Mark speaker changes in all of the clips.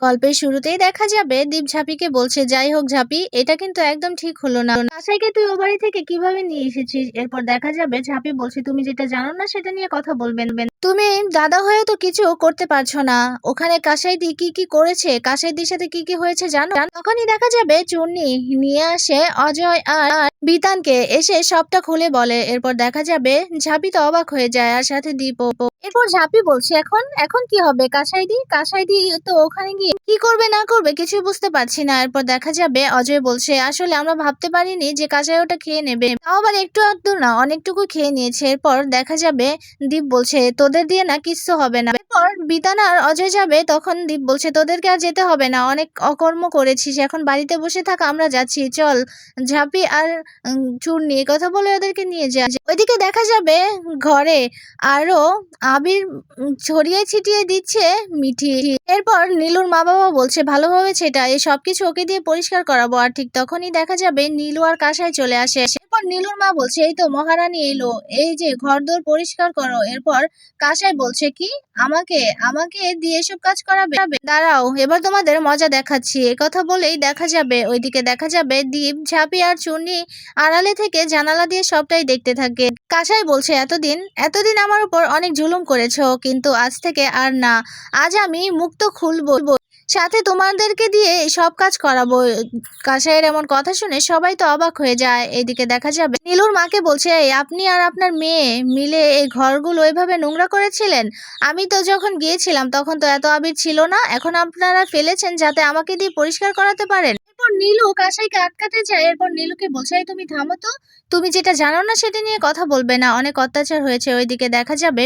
Speaker 1: গল্পের শুরুতেই দেখা যাবে দীপ ঝাঁপিকে বলছে, যাই হোক ঝাঁপি, এটা কিন্তু একদম ঠিক হলো না। কাসাইকে তুই ও বাড়ি থেকে কিভাবে নিয়ে এসেছিস? এরপর দেখা যাবে ঝাঁপি বলছে, তুমি যেটা জানো না সেটা নিয়ে কথা বলবেন। তুমি দাদা হয়েও তো কিছু করতে পারছো না। ওখানে কাসাইদি কি কি করেছে, কাসাইদির সাথে কি কি হয়েছে জানো? তখনই দেখা যাবে চুন্নি নিয়ে আসে অজয় আর বিতানকে, এসে সবটা খুলে বলে। এরপর দেখা যাবে ঝাঁপি তো অবাক হয়ে যায়, আর সাথে দীপও। এরপর ঝাঁপি বলছে, এখন এখন কি হবে? কাসাইদি কাসাইদি তো ওখানে গিয়ে কি করবে না করবে কিছুই বুঝতে পারছি না। এরপর দেখা যাবে অজয় বলছে, আসলে আমরা ভাবতে পারিনি যে কাসাই ওটা খেয়ে নেবে, তাও আবার একটু আধটু না, অনেকটুকু খেয়ে নিয়েছে। এরপর দেখা যাবে দীপ বলছে, তোদের দিয়ে না কিচ্ছু হবে না। এরপর বিতান আর অজয় যাবে, তখন দীপ বলছে, তোদেরকে আর যেতে হবে না, অনেক অকর্ম করেছিস, এখন বাড়িতে বসে থাক, আমরা যাচ্ছি, চল। ঝাঁপি আর চূর্ণি কথা বলে ওদেরকে নিয়ে যায়। ওইদিকে দেখা যাবে ঘরে আরো আবির ছড়িয়ে ছিটিয়ে দিচ্ছে মিঠি। এরপর নীলুর মা বাবা বলছে, ভালোভাবে সেটা, এই সবকিছু ওকে দিয়ে পরিষ্কার করাবো। আর ঠিক তখনই দেখা যাবে নীলু আর কাসাই চলে আসে। এরপর নীলুর মা বলছে, এই তো মহারানী এলো, এই যে ঘরদোর পরিষ্কার করো। এরপর কাসাই বলছে, কি আমাকে আমাকে দিয়ে এসব কাজ করাবে? দাঁড়াও, এবার তোমাদের মজা দেখাচ্ছি। কথা বলেই দেখা যাবে ওইদিকে দেখা যাবে দীপ ঝাঁপি আর চুন্নি আড়ালে থেকে জানালা দিয়ে সবটাই দেখতে থাকে। কাসাই বলছে, এতদিন এতদিন আমার উপর অনেক জুলুম করেছো, কিন্তু আজ থেকে আর না, আজ আমি মুক্ত খুলবো, সাথে তোমাদেরকে দিয়ে সব কাজ করাবো। কাসাইয়ের এমন কথা শুনে সবাই তো অবাক হয়ে যায়। এদিকে দেখা যাবে নীলুর মাকে বলছে, এই আপনি আর আপনার মেয়ে মিলে এই ঘরগুলো এভাবে নোংরা করেছিলেন? আমি তো যখন গিয়েছিলাম তখন তো এত আবির ছিল না, এখন আপনারা ফেলেছেন যাতে আমাকে দিয়ে পরিষ্কার করাতে পারেন। এরপর নীলু কাসাইকে আটকাতে যায়। এরপর নীলুকে বলছে, এই তুমি থামো তো, তুমি যেটা জানো না সেটা নিয়ে কথা বলবে না, অনেক অত্যাচার হয়েছে। ওইদিকে দেখা যাবে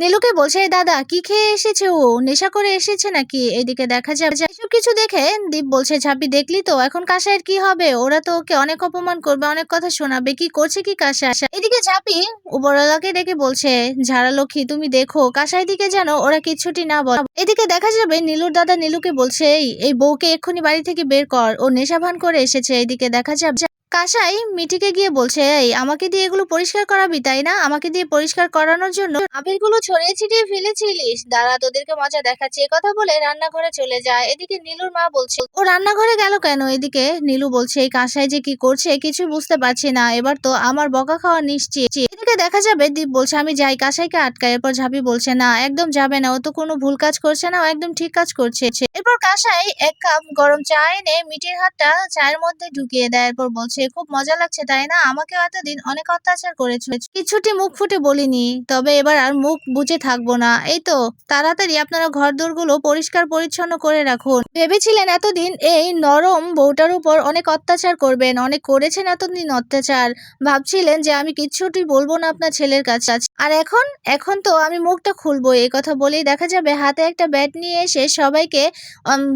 Speaker 1: নীলুকে বলছে, এই দাদা কি খেয়ে এসেছে, ও নেশা করে এসেছে নাকি? এইদিকে দেখা যাবে এসব কিছু দেখে দীপ বলছে, ঝাঁপি দেখলি তো, এখন কাসাইয়ের কি হবে? ওরা তো ওকে অনেক অপমান করবে, অনেক কথা শোনাবে, কি করছে কি কাসাই? এদিকে ঝাঁপি উপরওয়ালাকে ডেকে বলছে, ঝাড়ালক্ষ্মী তুমি দেখো কাসাই দিকে যেন ওরা কিচ্ছুটি না বলে। এদিকে দেখা যাবে নীলুর দাদা নীলুকে বলছে, এই বউকে এক্ষুনি বাড়ি থেকে বের কর, ও নেশা ভান করে এসেছে। এইদিকে দেখা যাবে কাসাই মিঠিকে গিয়ে বলছে, এই আমাকে দিয়ে এগুলো পরিষ্কার করাবি তাই না? আমাকে দিয়ে পরিষ্কার করানোর জন্য আবিরগুলো ছড়িয়ে ছিটিয়ে ফেলেছিলিস, দাঁড়া তোদেরকে মজা দেখাচ্ছি। কথা বলে রান্নাঘরে চলে যায়। এদিকে নীলুর মা বলছে, ও রান্নাঘরে গেল কেন? এদিকে নীলু বলছে, এই কাসাই যে কি করছে কিছু বুঝতে পারছি না, এবার তো আমার বকা খাওয়া নিশ্চিত। এদিকে দেখা যাবে দীপ বলছে, আমি যাই কাসাইকে আটকাই। এরপর ঝাঁপি বলছে, না একদম যাবে না, ও তো কোনো ভুল কাজ করছে না, ও একদম ঠিক কাজ করছে। এরপর কাসাই এক কাপ গরম চা এনে মিঠির হাতটা চায়ের মধ্যে ঢুকিয়ে দেয়। এরপর বলছে, খুব মজা লাগছে তাই না? আমাকে এতদিন অনেক অত্যাচার করেছো, কিছুটি মুখ ফুটে বলিনি, তবে এবার আর মুখ বুজে থাকবো না। এই তো তাড়াতাড়ি আপনারা ঘরদোরগুলো পরিষ্কার পরিচ্ছন্ন করে রাখুন। ভেবেছিলেন এতদিন এই নরম বউটার উপর অনেক অত্যাচার করবেন, অনেক করেছেন এতদিন অত্যাচার, ভাবছিলেন যে আমি কিচ্ছুটি বলবো না আপনার ছেলের কাছে, আর এখন এখন তো আমি মুখটা খুলবো। এই কথা বলেই দেখা যাবে হাতে একটা ব্যাট নিয়ে এসে সবাইকে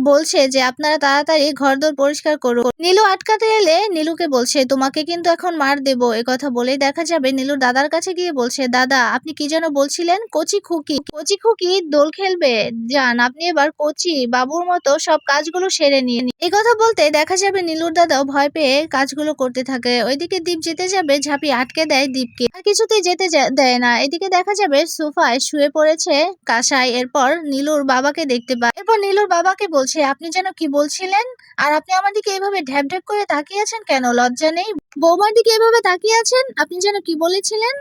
Speaker 1: বলছে যে আপনারা তাড়াতাড়ি ঘরদোর পরিষ্কার করুন। নীলু আটকাতে এলে নীলুকে বলছে, তোমাকে কিন্তু এখন মার দেবো। কথা বলেই দেখা যাবে নীলুর দাদার কাছে গিয়ে বলছে, দাদা আপনি কি যেন বলছিলেন? কচি খুকি দোল খেলবে? যান আপনি এবার কচি বাবুর মতো সব কাজগুলো সেরে নিয়ে। এই কথা বলতে দেখা যাবে নীলুর দাদাও ভয় পেয়ে কাজগুলো করতে থাকে। ওইদিকে দীপ যেতে যাবে, ঝাঁপি আটকে দেয় দীপকে, আর কিছুতেই যেতে দেয় না। এদিকে দেখা যাবে সোফায় শুয়ে পড়েছে কাসাই। এরপর নীলুর বাবাকে দেখতে পায়। এরপর নীলুর বাবাকে বলছে, আপনি যেন কি বলছিলেন, আর আপনি আমার দিকে এভাবে ঢ্যাপ ঢ্যাপ করে তাকিয়ে আছেন কেন? লজ্জা নেই? বৌমার দিকে এভাবে তাকিয়ে আছেন? আপনি যেন কি বলেছিলেন?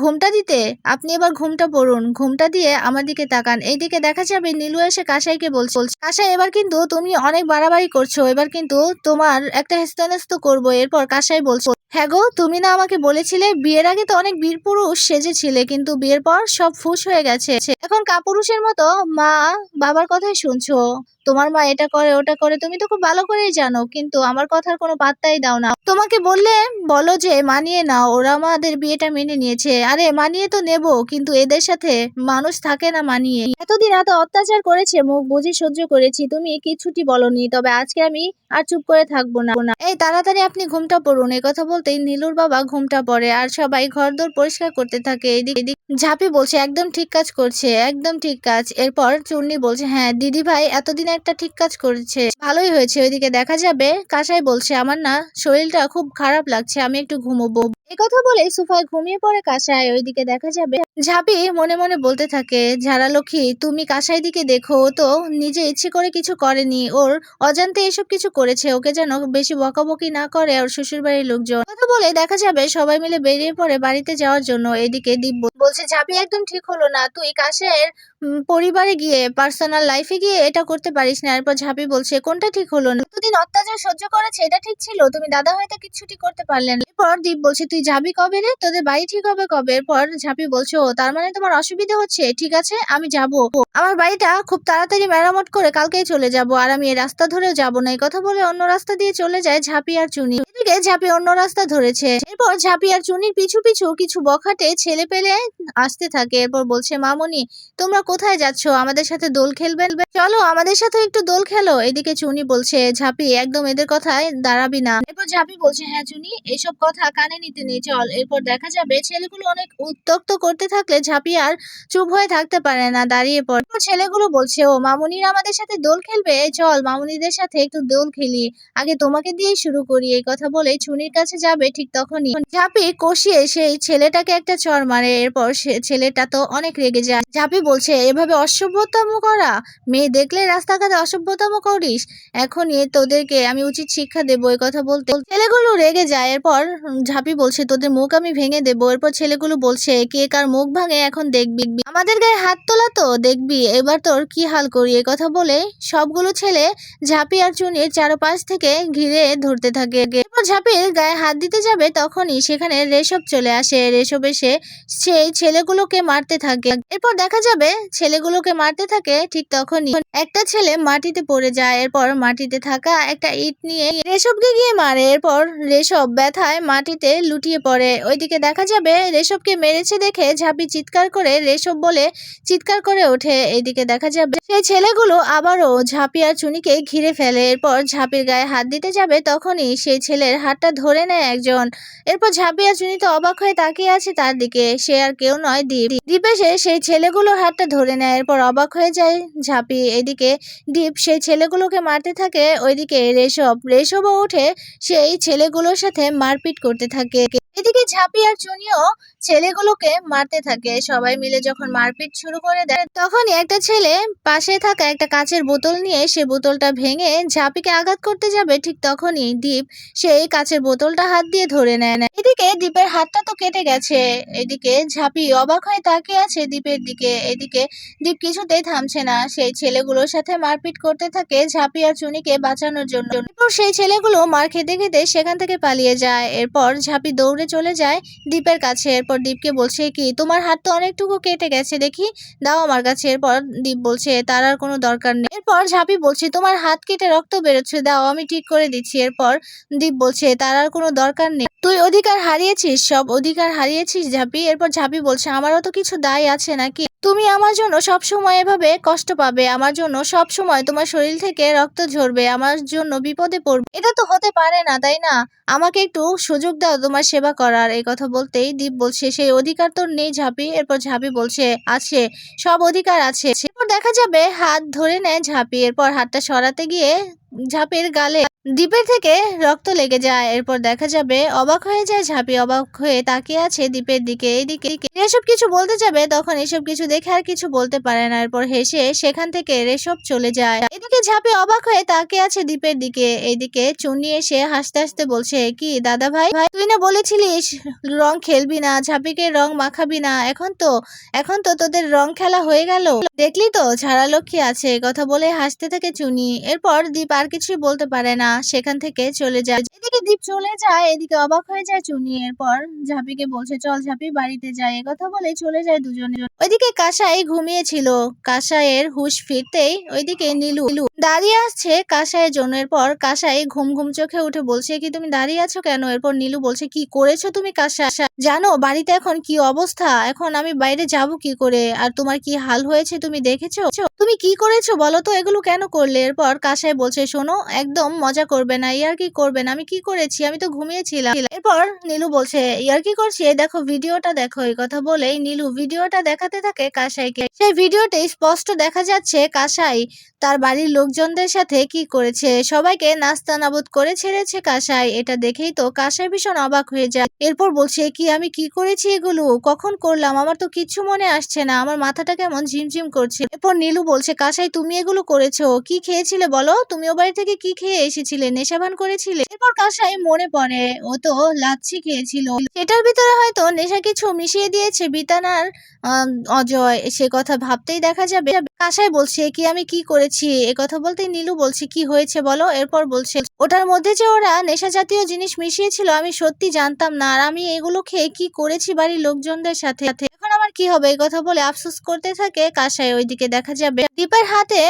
Speaker 1: ঘুমটা দিতে? আপনি এবার ঘুমটা পড়ুন, ঘুমটা দিয়ে আমার দিকে তাকান। এইদিকে দেখা যাবে নীলু এসে কাসাইকে বলছে, কাসাই এবার কিন্তু তুমি অনেক বাড়াবাড়ি করছো, এবার কিন্তু তোমার একটা হেস্তনেস্ত করবো। এরপর কাসাই বলছে, হ্যাঁ গো, তুমি না আমাকে বলেছিলে বিয়ের আগে তো অনেক বীর পুরুষ সেজেছিলে, কিন্তু বিয়ের পর সব ফুস হয়ে গেছে, এখন কাপুরুষের মতো মা বাবার কথাই শুনছো। তোমার মা এটা করে ওটা করে তুমি তো খুব ভালো করেই জানো, কিন্তু আমার কথার কোনো পাত্তাই দাও না। তোমাকে বললে বলো যে মানিয়ে নাও, ওরা আমাদের বিয়েটা মেনে নিয়েছে। আরে মানিয়ে তো নেব, কিন্তু এদের সাথে মানুষ থাকে না মানিয়ে। এতদিন এত অত্যাচার করেছে, মুখ বুঝে সহ্য করেছি, তুমি কিচ্ছুটি বলনি, তবে আজকে আমি আর চুপ করে থাকবো না। এই তাড়াতাড়ি আপনি ঘুমটা পড়ুন। এই কথা বলতেই নীলুর বাবা ঘুমটা পড়ে, আর সবাই ঘরদোর পরিষ্কার করতে থাকে। এদিক ঝাঁপি বলছে, একদম ঠিক কাজ করছে, একদম ঠিক কাজ। এরপর চুন্নি বলছে, হ্যাঁ দিদি ভাই এতদিন একটা ঠিক কাজ করেছে, ভালোই হয়েছে। ওইদিকে দেখা যাবে কাসাই বলছে, আমার না শরীরটা খুব খারাপ লাগছে, আমি একটু ঘুমোবো। এই কথা বলে সোফায় ঘুমিয়ে পড়ে কাসাই। ওইদিকে দেখা যাবে ঝাঁপি মনে মনে বলতে থাকে, ঝাড়ালক্ষ্মী তুমি কাসাই দিকে দেখো, ও তো নিজে ইচ্ছে করে কিছু করেনি, ওর অজান্তে এসব কিছু করেছে, ওকে যেন বেশি বকাবকি না করে ওর শ্বশুর বাড়ির লোকজন। কথা বলে দেখা যাবে সবাই মিলে বেরিয়ে পড়ে বাড়িতে যাওয়ার জন্য। এদিকে দীপ বলছে, ঝাঁপি একদম ঠিক হলো না, তুই কাসাইয়ের পরিবারে গিয়ে পার্সোনাল লাইফে গিয়ে এটা করতে পারিস না। এরপর ঝাঁপি বলছে, কোনটা ঠিক হলো না? এতদিন অত্যাচার সহ্য করেছে এটা ঠিক ছিল? তুমি দাদা হয়তো কিচ্ছুটি করতে পারলে না। এরপর দীপ বলছে, তুই যাবি কবে রে? তোদের বাড়ি ঠিক হবে কবে? এরপর ঝাঁপি বলছে, ও তার মানে তোমার অসুবিধা হচ্ছে, ঠিক আছে আমি যাব, আমার বাড়িটা খুব তাড়াতাড়ি মেরামত করে কালকেই চলে যাব, আর আমি এই রাস্তা ধরেও যাব না। এই কথা বলে অন্য রাস্তা দিয়ে চলে যায় ঝাঁপি আর চুনি। এদিকে ঝাঁপি অন্য রাস্তা ধরেছে। এরপর ঝাঁপি আর চুনির পিছু পিছু কিছু বখাটে ছেলে পেলে আসতে থাকে। এরপর বলছে, মামনি তোমরা কোথায় যাচ্ছ? আমাদের সাথে দোল খেলবে? চলো আমাদের সাথে একটু দোল খেলো। এদিকে চুনি বলছে, ঝাঁপি একদম এদের কথায় দাঁড়াবি না। এরপর ঝাঁপি বলছে, হ্যাঁ চুনি, এসব কথা কানে নিতে নেই, চল। এরপর দেখা যাবে ছেলেগুলো অনেক উত্ত্যক্ত করতে থাকলে ঝাঁপি আর চুপ হয়ে থাকতে পারে না, দাঁড়িয়ে পড়ে। এরপর ছেলেগুলো বলছে, ও মামুনিরা আমাদের সাথে দোল খেলবে, চল মামুনিদের সাথে একটু দোল খেলি, আগে তোমাকে দিয়েই শুরু করি। এই কথা বলে চুনির কাছে যাবে, ঠিক তখনই ঝাঁপি কষিয়ে সেই ছেলেটাকে একটা চড় মারে। এরপর ছেলেটা তো অনেক রেগে যায়। ঝাঁপি বলছে, এভাবে অসভ্যতম করা, মেয়ে দেখলে রাস্তাঘাটে অসভ্যতম করিস, এখনই তোদেরকে আমি উচিত শিক্ষা দেবো। এই কথা বলতে ছেলেগুলো রেগে যায়। এরপর ঝাঁপি বলছে, তোদের মুখ আমি ভেঙে দেবো। এরপর ছেলেগুলো বলছে, কে কার মুখ ভাঙে এখন দেখবি, আমাদের গায়ে হাত তোলা তো দেখবি, এবার তোর কি হাল করি। এই কথা বলে সবগুলো ছেলে ঝাঁপি আর চুনির চারপাশ থেকে ঘিরে ধরতে থাকে। এরপর ঝাঁপির গায়ে হাত দিতে যাবে, তখনই সেখানে রেশব চলে আসে। রেশব এসে সেই ছেলেগুলোকে মারতে থাকে। এরপর দেখা যাবে ছেলেগুলোকে মারতে থাকে, ঠিক তখনই একটা ছেলে মাটিতে পড়ে যায়। এরপর মাটিতে থাকা একটা ইট নিয়ে রেশবকে গিয়ে মারে। এরপর রেশব ব্যথায় মাটিতে লুটিয়ে পড়ে। ওইদিকে দেখা যাবে রেশবকে মেরেছে দেখে ঝাঁপি চিৎকার করে রেশব বলে চিৎকার করে ওঠে। এইদিকে দেখা যাবে সেই ছেলেগুলো আবারও ঝাঁপি আর চুনিকে ঘিরে ফেলে। এরপর ঝাঁপির গায়ে হাত দিতে যাবে, তখনই সেই ছেলের হাতটা ধরে নেয় একজন। এরপর ঝাঁপি আর চুনি তো অবাক হয়ে তাকিয়ে আছে তার দিকে, সে আর কেউ নয় দীপ। দীপ এসে সেই ছেলেগুলোর হাতটা ধরে নেয়। এরপর অবাক হয়ে যায় ঝাঁপি। এদিকে দীপ সেই ছেলেগুলোকে মারতে থাকে, ওইদিকে রেশবও উঠে সেই ছেলেগুলোর সাথে মারপিট করতে থাকে। এদিকে ঝাঁপি আর চুনিও ছেলেগুলোকে মারতে থাকে। সবাই মিলে যখন মারপিট শুরু করে দেয়, তখনই একটা ছেলে পাশে থাকা একটা কাচের বোতল নিয়ে সে বোতলটা ভেঙে ঝাঁপিকে আঘাত করতে যাবে, ঠিক তখনই দীপ সেই কাচের বোতলটা হাত দিয়ে ধরে নেয়। এদিকে দীপের হাতটা তো কেটে গেছে। এদিকে ঝাঁপি অবাক হয়ে তাকিয়ে আছে দীপের দিকে। এদিকে দীপ কিছুতেই থামছে না, সেই ছেলেগুলোর সাথে মারপিট করতে থাকে ঝাঁপি আর চুনিকে বাঁচানোর জন্য। এরপর সেই ছেলেগুলো মার খেতে খেতে সেখান থেকে পালিয়ে যায়। এরপর ঝাঁপি দৌড়ে চলে যায় দীপের কাছে। এরপর দীপকে বলছে, কি তোমার হাত তো অনেকটুকু কেটে গেছে, দেখি দাও আমার কাছে। এরপর দীপ বলছে, তার আর কোনো দরকার নেই। এরপর ঝাঁপি বলছে, তোমার হাত কেটে রক্ত বেরোচ্ছে, দাও আমি ঠিক করে দিচ্ছি। এরপর দীপ বলছে, তার আর কোনো দরকার নেই, তুই অধিকার হারিয়েছিস, সব অধিকার হারিয়েছিস ঝাঁপি। এরপর ঝাঁপি বলছে, আমারও তো কিছু দায় আছে নাকি? তুমি আমার জন্য সব সময় এভাবে কষ্ট পাবে, আমার জন্য সব সময় তোমার শরীর থেকে রক্ত ঝরবে, আমার জন্য বিপদে পড়বে, এটা তো হতে পারে না, তাই না? আমাকে একটু সুযোগ দাও তোমার সেবা করার। এই কথা বলতেই দীপ বলছে, সেই অধিকার তোর নেই ঝাঁপি। এরপর ঝাঁপি বলছে, আছে, সব অধিকার আছে। এরপর দেখা যাবে হাত ধরে নেয় ঝাঁপি। এরপর হাতটা সরাতে গিয়ে ঝাঁপির গালে দীপের থেকে রক্ত লেগে যায়। এরপর দেখা যাবে অবাক হয়ে যায় ঝাঁপি, অবাক হয়ে তাকিয়ে আছে দীপের দিকে। এইদিকে এসব কিছু বলতে যাবে, তখন এসব কিছু দেখে আর কিছু বলতে পারে না। এরপর হেসে সেখান থেকে রেশব চলে যায়। এদিকে ঝাঁপি অবাক হয়ে তাকিয়ে আছে দীপের দিকে। এইদিকে চুন্নি এসে হাসতে হাসতে বলছে, কি দাদা ভাই, তুই না বলেছিলিস রং খেলবি না, ঝাঁপিকে রং মাখাবি না, এখন তো তোদের রং খেলা হয়ে গেল, দেখলি তো ঝাড়ালক্ষ্মী আছে। কথা বলে হাসতে থাকে চুনি। এরপর দীপ আর কিছুই বলতে পারে না, সেখান থেকে চলে যায়। এদিকে দীপ চলে যায়, এদিকে অবাক হয়ে যায় চুনি। এরপর ঝাঁপিকে বলছে, চল ঝাঁপি বাড়িতে যায়। কথা বলে চলে যায় দুজনে। ওইদিকে কাসাই ঘুমিয়েছিল, কাসাইয়ের হুঁশ ফিরতেই ওইদিকে নীলু দাঁড়িয়ে আসছে কাসাইয়ের জন্য। এরপর কাসাই ঘুম ঘুম চোখে উঠে বলছে, কি তুমি দাঁড়িয়ে আছো কেন? এরপর নীলু বলছে, কি করেছো তুমি কাসাই? জানো বাড়িতে এখন কি অবস্থা, এখন আমি বাইরে যাব কি করে, আর তোমার কি হাল হয়েছে তুমি দেখেছো? তুমি কি করেছো বলো তো, এগুলো কেন করলে? এরপর কাসাই বলছে, শোনো, একদম মজা করবে না, ইয়ার্কি করবে না। আমি কি করেছি? আমি তো ঘুমিয়েছিলাম। এরপর নীলু বলছে ইয়ার্কি করছি, এই দেখো ভিডিওটা দেখো। এই কথা বলেই নীলু ভিডিওটা দেখাতে থাকে কাসাইকে। সেই ভিডিওতে স্পষ্ট দেখা যাচ্ছে কাসাই তার বাড়ির লোকজনদের সাথে কি করেছে। সবাইকে নাস্তানাবুদ করে ছেড়েছে কাসাই। এটা দেখেই তো কাসাই ভীষণ অবাক হয়ে যায়। এরপর বলছে কি আমি কি করেছি, এগুলো কখন করলাম? আমার তো কিচ্ছু মনে আসছে না, আমার মাথাটা কেমন ঝিমঝিম করছে। এরপর নীলু বলছে কাসাই তুমি এগুলো করেছো, কি খেয়েছিলে বলো? তুমি ও বাড়ি থেকে কি খেয়ে এসেছিলে? নেশাভান করেছিলে? এরপর কাসাই মনে পড়ে ও তো লাচ্ছি খেয়েছিল, সেটার ভিতরে হয়তো নেশা কিছু মিশিয়ে দিয়েছে বিতানার অজয়। সে কথা ভাবতেই দেখা যাবে কাসাই বলছে কি আমি কি করেছি। এ কথা বলতেই নীলু বলছে কি হয়েছে বলো। এরপর বলছে ওটার মধ্যে যে ওরা নেশা জাতীয় জিনিস মিশিয়েছিল আমি সত্যি জানতাম না, আর আমি এগুলো খেয়ে কি করেছি বাড়ির লোকজনদের সাথে। এখন আমার কি হবে? এই কথা বলে আফসোস করতে থাকে কাসাই। ওইদিকে দেখা যাবে দীপের হাতে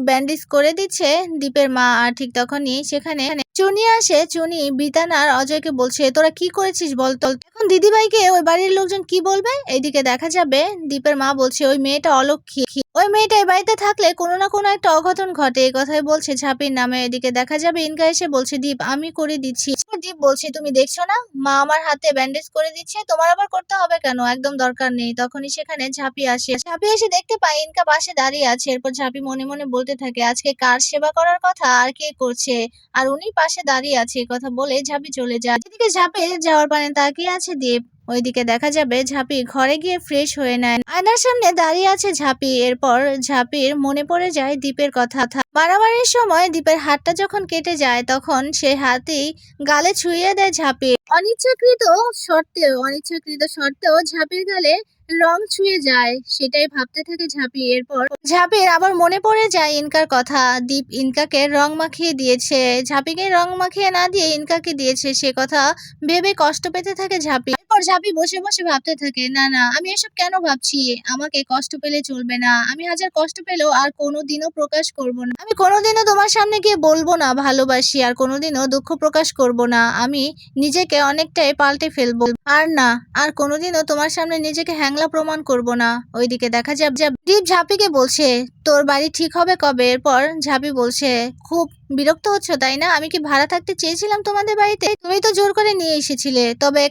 Speaker 1: ব্যান্ডেজ করে দিচ্ছে দীপের মা। আর ঠিক তখনই সেখানে চুনি আসে। চুনি বিতানার অজয়কে বলছে তোরা কি করেছিস বলতো? এখন দিদিভাইকে ওই বাড়ির লোকজন কি বলবে? এইদিকে দেখা যাবে দীপের মা বলছে ওই মেয়েটা অলক্ষী, ওই মেয়েটা এই বাড়িতে থাকলে কোনো না কোনো একটা অঘটন ঘটে। এই কথাই বলছে ঝাঁপির নামে। এদিকে দেখা যাবে ইনকা এসে বলছে দীপ আমি করে দিচ্ছি। দীপ বলছে তুমি দেখছো না মা আমার হাতে ব্যান্ডেজ করে দিচ্ছে, তোমার আবার করতে হবে কেন? একদম দরকার নেই। তখনই সেখানে ঝাঁপি আসে। ঝাঁপি এসে দেখতে পায় ইনকা পাশে দাঁড়িয়ে আছে। এরপর ঝাঁপি মনে মনে বলতে থাকে আজকে কার সেবা করার কথা আর কে করছে, আর উনি পাশে দাঁড়িয়ে আছে। এই কথা বলে ঝাঁপি চলে যায়। এদিকে ঝাঁপির যাওয়ার পানে তাকিয়ে আছে দীপ। ওইদিকে দেখা যাবে ঝাঁপি ঘরে গিয়ে ফ্রেশ হয়ে নেয়। আয়নার সামনে দাঁড়িয়ে আছে ঝাঁপি। এরপর ঝাঁপির মনে পড়ে যায় দীপের কথা। মারামারির সময় দীপের হাতটা যখন কেটে যায় তখন সে হাতই গালে ছুঁয়ে দেয় ঝাঁপি। অনিচ্ছাকৃত সত্ত্বেও ঝাঁপির গালে রং ছুঁয়ে যায়। সেটাই ভাবতে থাকে ঝাঁপি। এরপর ঝাঁপির আবার মনে পড়ে যায় ইনকার কথা। দীপ ইনকাকে রং মাখিয়ে দিয়েছে, ঝাঁপিকে রং মাখিয়ে না দিয়ে ইনকাকে দিয়েছে। সে কথা ভেবে কষ্ট পেতে থাকে ঝাঁপি। এরপর ঝাঁপি বসে বসে ভাবতে থাকে না না আমি এসব কেন ভাবছি, আমাকে কষ্ট পেলে চলবে না। আমি হাজার কষ্ট পেলেও আর কোনোদিনও প্রকাশ করব না। আমি কোনোদিনও তোমার সামনে গিয়ে বলবো না ভালোবাসি, আর কোনোদিনও দুঃখ প্রকাশ করব না। আমি নিজেকে অনেকটাই পাল্টে ফেলবো। আর কোনোদিনও তোমার সামনে নিজেকে হ্যাংলা প্রমাণ করব না। ওইদিকে দেখা যাবে দীপ ঝাঁপিকে বলছে তোর বাড়ি ঠিক হবে কবে? এরপর ঝাঁপি বলছে খুব বিরক্ত হচ্ছ তাই না? আমি কি ভাড়া থাকতে চেয়েছিলাম তোমাদের বাড়িতে? তুমি তো জোর করে নিয়ে এসেছিলে। তবে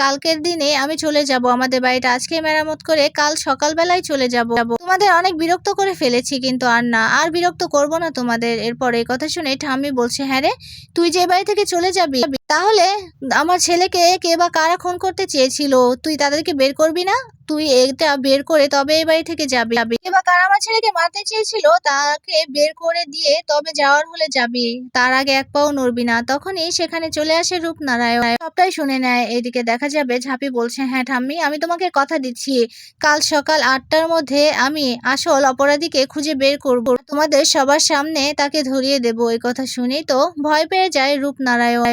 Speaker 1: কালকের দিনে আমি চলে যাব আমাদের বাড়িটা আজকে মেরামত করে কাল সকালবেলায় চলে যাব। তোমাদের অনেক বিরক্ত করে ফেলেছি, কিন্তু আর না, আর বিরক্ত করব না তোমাদের। এরপর এই কথা শুনে ঠাম্মি বলছে হ্যাঁ রে, তুই যে বাড়ি থেকে চলে যাবি তাহলে আমার ছেলেকে কে বা কারা খুন করতে চেয়েছিল তুই তাদেরকে বের করবি না? তুই এটা বের করে তবে এই বাড়ি থেকে যাবি। কে বা কারা আমার ছেলেকে মারতে চেয়েছিল তাকে বের করে দিয়ে তবে যাওয়ার হলে যাবি, তার আগে এক পাও নড়বি না। তখনই সেখানে চলে আসে রূপনারায়ণ, সবটাই শুনে নেয়। এদিকে দেখা যাবে ঝাঁপি বলছে হ্যাঁ ঠাম্মি আমি তোমাকে কথা দিচ্ছি কাল সকাল 8টার মধ্যে আমি আসল অপরাধীকে খুঁজে বের করব, তোমাদের সবার সামনে তাকে ধরিয়ে দেব। এই কথা শুনেই তো ভয় পেয়ে যায় রূপনারায়ণ।